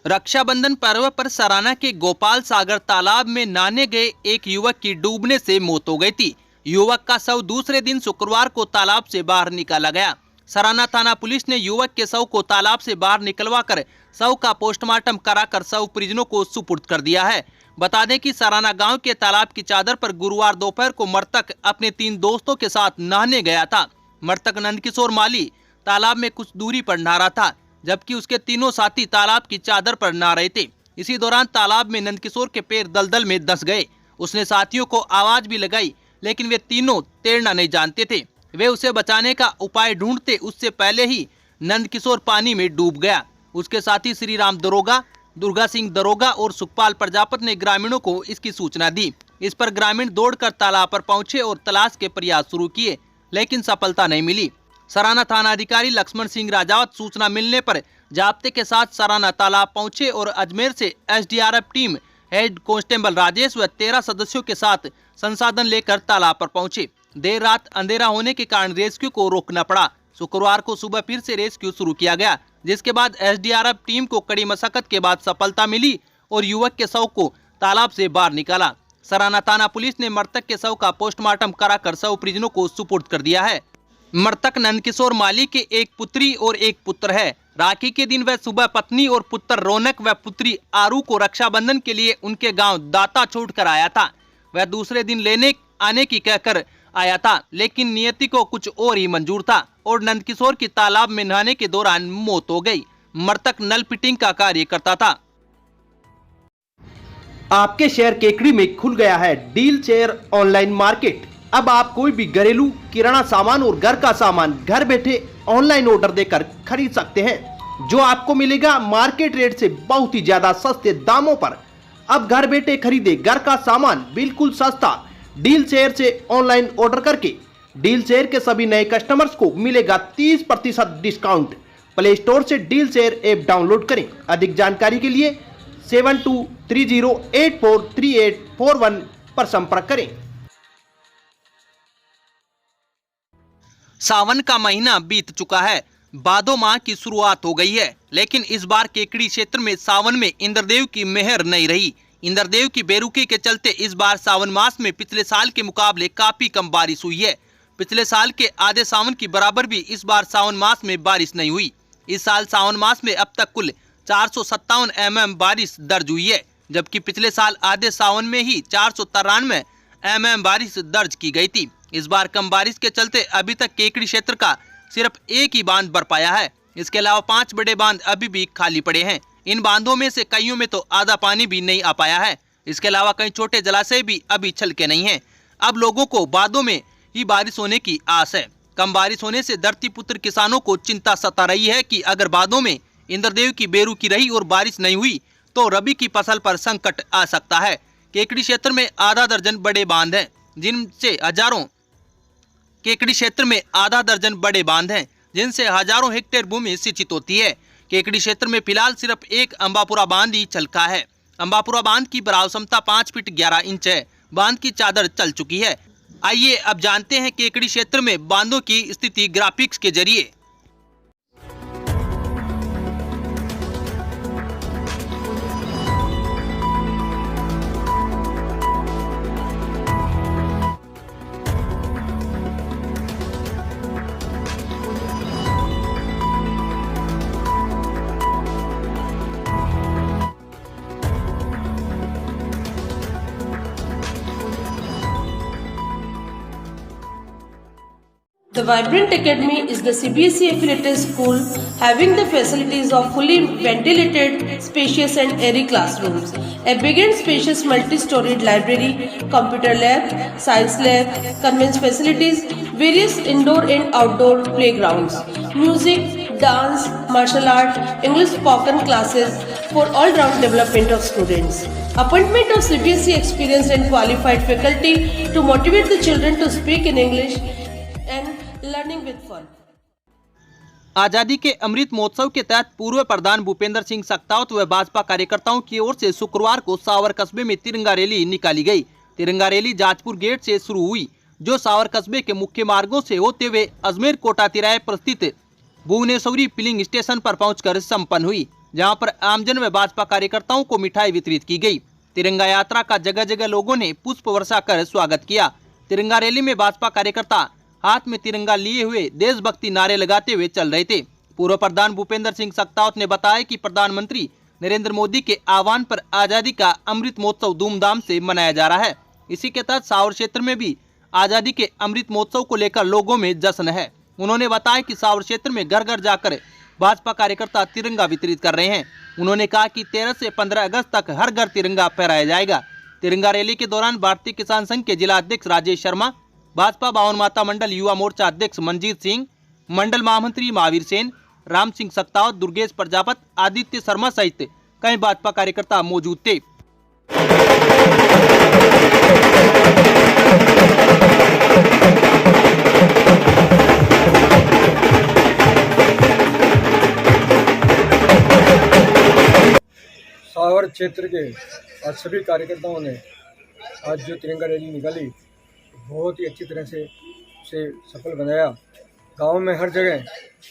रक्षाबंधन पर्व पर सराना के गोपाल सागर तालाब में नहाने गए एक युवक की डूबने से मौत हो गई थी। युवक का शव दूसरे दिन शुक्रवार को तालाब से बाहर निकाला गया। सराना थाना पुलिस ने युवक के शव को तालाब से बाहर निकलवाकर शव का पोस्टमार्टम कराकर शव परिजनों को सुपुर्द कर दिया है। बता दें कि सराना गांव के तालाब की चादर पर गुरुवार दोपहर को मृतक अपने 3 दोस्तों के साथ नहाने गया था। मृतक नंदकिशोर माली तालाब में कुछ दूरी पर नहा रहा था, जबकि उसके तीनों साथी तालाब की चादर पर नहा रहे थे। इसी दौरान तालाब में नंदकिशोर के पैर दलदल में धंस गए। उसने साथियों को आवाज भी लगाई, लेकिन वे तीनों तैरना नहीं जानते थे। वे उसे बचाने का उपाय ढूंढते उससे पहले ही नंदकिशोर पानी में डूब गया। उसके साथी श्री राम दरोगा, दुर्गा सिंह दरोगा और सुखपाल प्रजापत ने ग्रामीणों को इसकी सूचना दी। इस पर ग्रामीण दौड़कर तालाब पर पहुंचे और तलाश के प्रयास शुरू किए, लेकिन सफलता नहीं मिली। सराना थाना अधिकारी लक्ष्मण सिंह राजावत सूचना मिलने पर जाब्ते के साथ सराना तालाब पहुंचे और अजमेर से SDRF team head constable Rajesh व 13 सदस्यों के साथ संसाधन लेकर तालाब पर पहुंचे। देर रात अंधेरा होने के कारण रेस्क्यू को रोकना पड़ा। शुक्रवार को सुबह फिर से रेस्क्यू शुरू किया गया, जिसके बाद एसडीआरएफ टीम को कड़ी मशक्कत के बाद सफलता मिली और युवक के शव को तालाब से बाहर निकाला। सराना थाना पुलिस ने मृतक के शव का पोस्टमार्टम कराकर शव परिजनों को सुपुर्द कर दिया है। मृतक नंदकिशोर माली के एक पुत्री और एक पुत्र है। राखी के दिन वह सुबह पत्नी और पुत्र रौनक व पुत्री आरू को रक्षाबंधन के लिए उनके गांव दाता छोड़कर आया था। वह दूसरे दिन लेने आने की कहकर आया था, लेकिन नियति को कुछ और ही मंजूर था और नंदकिशोर की तालाब में नहाने के दौरान मौत हो गई। मृतक नल फिटिंग का कार्य करता था। आपके शहर केकड़ी में खुल गया है डील चेयर ऑनलाइन मार्केट। अब आप कोई भी घरेलू किराना सामान और घर का सामान घर बैठे ऑनलाइन ऑर्डर देकर खरीद सकते हैं, जो आपको मिलेगा मार्केट रेट से बहुत ही ज्यादा सस्ते दामों पर। अब घर बैठे खरीदे घर का सामान बिल्कुल सस्ता डील चेयर से ऑनलाइन ऑर्डर करके। डील चेयर के सभी नए कस्टमर्स को मिलेगा 30% डिस्काउंट। प्ले स्टोर से डील चेयर ऐप डाउनलोड करें। अधिक जानकारी के लिए 7230843841 पर संपर्क करें। सावन का महीना बीत चुका है, भादो माह की शुरुआत हो गई है, लेकिन इस बार केकड़ी क्षेत्र में सावन में इंद्रदेव की मेहर नहीं रही। इंद्रदेव की बेरुखी के चलते इस बार सावन मास में पिछले साल के मुकाबले काफी कम बारिश हुई है। पिछले साल के आधे सावन की बराबर भी इस बार सावन मास में बारिश नहीं हुई। इस साल सावन मास में अब तक कुल 457 mm बारिश दर्ज हुई है, जबकि पिछले साल आधे सावन में ही 493 mm बारिश दर्ज की गई थी। इस बार कम बारिश के चलते अभी तक केकड़ी क्षेत्र का सिर्फ एक ही बांध भर पाया है। इसके अलावा 5 बड़े बांध अभी भी खाली पड़े हैं। इन बांधों में से कईयों में तो आधा पानी भी नहीं आ पाया है। इसके अलावा कई छोटे जलाशय भी अभी छलके नहीं हैं। अब लोगों को बांधों में ही बारिश होने की आस है। कम बारिश होने से धरती पुत्र किसानों को चिंता सता रही है कि अगर बांधों में इंद्रदेव की बेरुखी रही और बारिश नहीं हुई तो रबी की फसल पर संकट आ सकता है। केकड़ी क्षेत्र में आधा दर्जन बड़े बांध हैं, जिनसे हजारों हेक्टेयर भूमि सिंचित होती है। केकड़ी क्षेत्र में फिलहाल सिर्फ एक अंबापुरा बांध ही छलका है। अंबापुरा बांध की भराव क्षमता 5 फीट 11 इंच है। बांध की चादर चल चुकी है। आइए अब जानते हैं केकड़ी क्षेत्र में बांधों की स्थिति ग्राफिक्स के जरिए। The Vibrant Academy is the CBSE affiliated school having the facilities of fully ventilated, spacious and airy classrooms, a big and spacious multi-storied library, computer lab, science lab, convents facilities, various indoor and outdoor playgrounds, music, dance, martial art, English spoken classes for all-round development of students. Appointment of CBSE experienced and qualified faculty to motivate the children to speak in English and learning with fun. आजादी के अमृत महोत्सव के तहत पूर्व प्रधान भूपेंद्र सिंह सकतावत व भाजपा कार्यकर्ताओं की ओर से शुक्रवार को सावर कस्बे में तिरंगा रैली निकाली गई। तिरंगा रैली जाजपुर गेट से शुरू हुई, जो सावर कस्बे के मुख्य मार्गों से होते हुए अजमेर कोटा तिराहे पर स्थित भुवनेश्वरी फिलिंग स्टेशन पर पहुंचकर संपन्न हुई, जहां पर आमजन व भाजपा कार्यकर्ताओं को मिठाई वितरित की गई। तिरंगा यात्रा का जगह जगह लोगों ने पुष्प वर्षा कर स्वागत किया। तिरंगा रैली में भाजपा कार्यकर्ता हाथ में तिरंगा लिए हुए देशभक्ति नारे लगाते हुए चल रहे थे। पूर्व प्रधान भूपेंद्र सिंह सकतावत ने बताया कि प्रधानमंत्री नरेंद्र मोदी के आह्वान पर आजादी का अमृत महोत्सव धूमधाम से मनाया जा रहा है। इसी के तहत सावर क्षेत्र में भी आजादी के अमृत महोत्सव को लेकर लोगों में जश्न है। उन्होंने बताया कि सावर क्षेत्र में घर घर जाकर भाजपा कार्यकर्ता तिरंगा वितरित कर रहे हैं। उन्होंने कहा कि 13 से 15 अगस्त तक हर घर तिरंगा फहराया जाएगा। तिरंगा रैली के दौरान भारतीय किसान संघ के जिला अध्यक्ष राजेश शर्मा, भाजपा बावन माता मंडल युवा मोर्चा अध्यक्ष मंजीत सिंह, मंडल महामंत्री महावीर सेन, राम सिंह सकतावत, दुर्गेश प्रजापत, आदित्य शर्मा सहित कई भाजपा कार्यकर्ता मौजूद थे। सावर क्षेत्र के आज सभी कार्यकर्ताओं ने आज जो तिरंगा रैली निकाली बहुत ही अच्छी तरह से सफल बनाया। गांव में हर जगह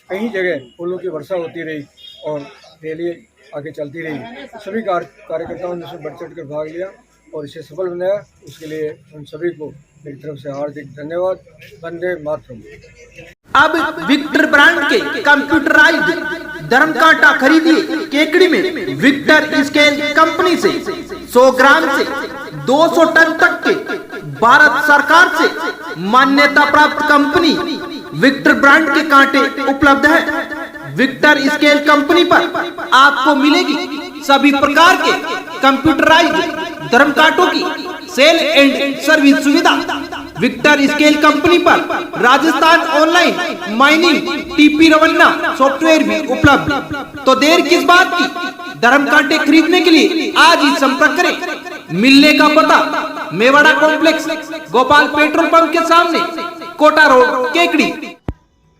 कई जगह फूलों की वर्षा होती रही और रैली आगे चलती रही। सभी कार्यकर्ताओं ने इसमें बढ़ चढ़ कर भाग लिया और इसे सफल बनाया। उसके लिए हम सभी को मेरी तरफ से हार्दिक धन्यवाद। वंदे मातरम। अब विक्टर ब्रांड के कंप्यूटराइज्ड धर्म कांटा खरीदिए केकड़ी में विक्टर स्केल कंपनी से 100 ग्राम से 200 टन तक के भारत सरकार से मान्यता प्राप्त कंपनी विक्टर ब्रांड के कांटे उपलब्ध है। विक्टर स्केल कंपनी पर आपको मिलेगी सभी प्रकार के कंप्यूटराइज्ड धर्म कांटों की सेल एंड सर्विस सुविधा। विक्टर स्केल कंपनी पर Rajasthan online mining TP Revanna software भी उपलब्ध। तो देर किस बात की, धर्म कांटे खरीदने के लिए आज ही संपर्क करें। मिलने का पता Mewada complex, Gopal petrol pump के सामने, कोटा रोड, केकड़ी।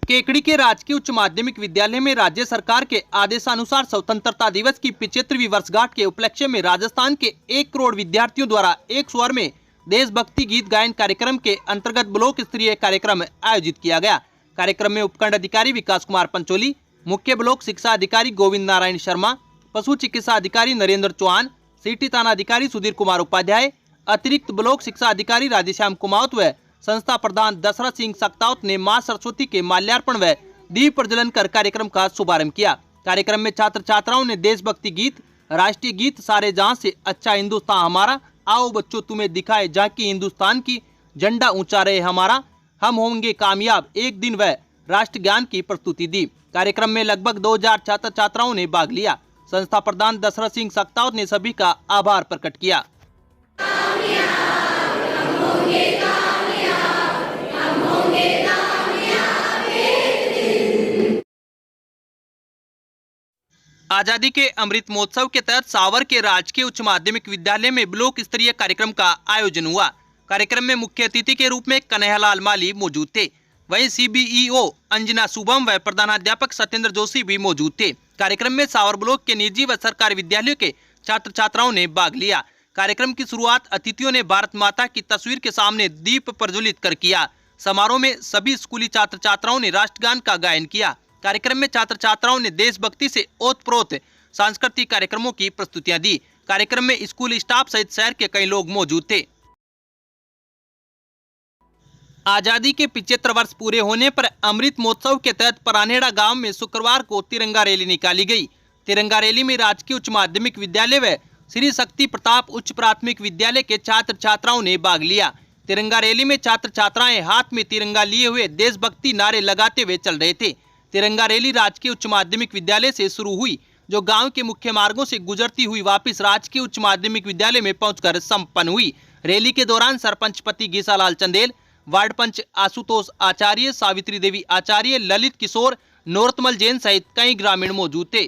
केकड़ी के राजकीय उच्च माध्यमिक विद्यालय में राज्य सरकार के आदेशानुसार स्वतंत्रता दिवस की 75वीं वर्षगांठ के उपलक्ष्य में राजस्थान के 1 करोड़ विद्यार्थियों द्वारा एक स्वर में देशभक्ति गीत गायन कार्यक्रम के अंतर्गत ब्लॉक स्तरीय कार्यक्रम आयोजित किया गया। कार्यक्रम में उपखंड अधिकारी विकास कुमार पंचोली, मुख्य ब्लॉक शिक्षा अधिकारी गोविंद नारायण शर्मा, पशु चिकित्सा अधिकारी नरेंद्र चौहान, सिटी थाना अधिकारी सुधीर कुमार उपाध्याय, अतिरिक्त ब्लॉक शिक्षा अधिकारी राधेश्याम कुमावत व संस्था प्रधान दशरथ सिंह सकतावत ने मां सरस्वती के माल्यार्पण व दीप प्रज्वलन कर कार्यक्रम का शुभारंभ किया। कार्यक्रम में छात्र छात्राओं ने देशभक्ति गीत, राष्ट्रीय गीत सारे जहां से अच्छा हिंदुस्तान हमारा, आओ बच्चों तुम्हें दिखाए झांकी हिंदुस्तान की, झंडा ऊंचा रहे हमारा, हम होंगे कामयाब एक दिन व राष्ट्र ज्ञान की प्रस्तुति दी। कार्यक्रम में लगभग 2000 छात्र छात्राओं ने भाग लिया। संस्था प्रधान दशरथ सिंह सकतावत ने सभी का आभार प्रकट किया। आजादी के अमृत महोत्सव के तहत सावर के राजकीय उच्च माध्यमिक विद्यालय में ब्लॉक स्तरीय कार्यक्रम का आयोजन हुआ। कार्यक्रम में मुख्य अतिथि के रूप में कन्हैयालाल माली मौजूद थे। वहीं सीबीईओ अंजना शुभम व प्रधानाध्यापक सत्येंद्र जोशी भी मौजूद थे। कार्यक्रम में सावर ब्लॉक के निजी व सरकारी विद्यालयों के छात्र छात्राओं ने भाग लिया। कार्यक्रम की शुरुआत अतिथियों ने भारत माता की तस्वीर के सामने दीप प्रज्वलित कर किया। समारोह में सभी स्कूली छात्र छात्राओं ने राष्ट्रगान का गायन किया। कार्यक्रम में छात्र छात्राओं ने देशभक्ति से ओतप्रोत सांस्कृतिक कार्यक्रमों की प्रस्तुतियां दी। कार्यक्रम में स्कूल स्टाफ सहित शहर के कई लोग मौजूद थे। आजादी के 75 वर्ष पूरे होने पर अमृत महोत्सव के तहत परानेड़ा गांव में शुक्रवार को तिरंगा रैली निकाली गई। तिरंगा रैली में राजकीय उच्च माध्यमिक विद्यालय व श्री शक्ति प्रताप उच्च प्राथमिक विद्यालय के छात्र छात्राओं ने भाग लिया। तिरंगा रैली में छात्र छात्राएं हाथ में तिरंगा लिए हुए देशभक्ति नारे लगाते हुए चल रहे थे। तिरंगा रैली राजकीय उच्च माध्यमिक विद्यालय से शुरू हुई, जो गांव के मुख्य मार्गों से गुजरती हुई वापस राजकीय उच्च माध्यमिक विद्यालय में पहुंचकर संपन्न हुई। रैली के दौरान सरपंच पति गीसालाल चंदेल, वार्ड पंच आशुतोष आचार्य, सावित्री देवी आचार्य, ललित किशोर, नोरतमल जैन सहित कई ग्रामीण मौजूद थे।